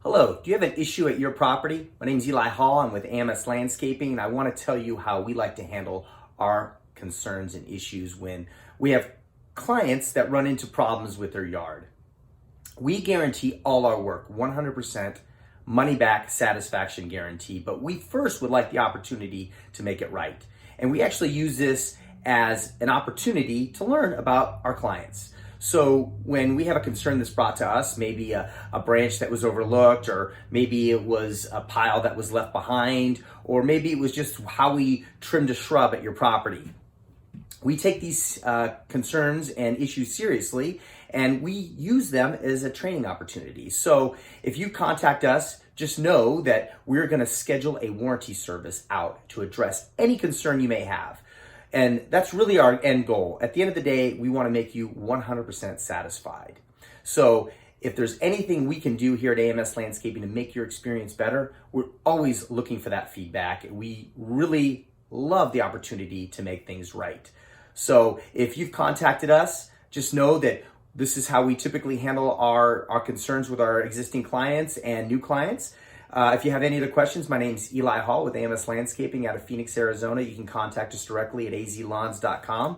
Hello, do you have an issue at your property? My name is Eli Hall. I'm with AMS Landscaping, and I want to tell you how we like to handle our concerns and issues when we have clients that run into problems with their yard. We guarantee all our work, 100% money back satisfaction guarantee, but we first would like the opportunity to make it right. And we actually use this as an opportunity to learn about our clients. So when we have a concern that's brought to us, maybe a branch that was overlooked, or maybe it was a pile that was left behind, or maybe it was just how we trimmed a shrub at your property. We take these concerns and issues seriously, and we use them as a training opportunity. So if you contact us, just know that we're going to schedule a warranty service out to address any concern you may have. And that's really our end goal. At the end of the day, we want to make you 100% satisfied. So if there's anything we can do here at AMS Landscaping to make your experience better, we're always looking for that feedback. We really love the opportunity to make things right. So if you've contacted us, just know that this is how we typically handle our concerns with our existing clients and new clients. If you have any other questions, my name is Eli Hall with AMS Landscaping out of Phoenix, Arizona. You can contact us directly at azlawns.com.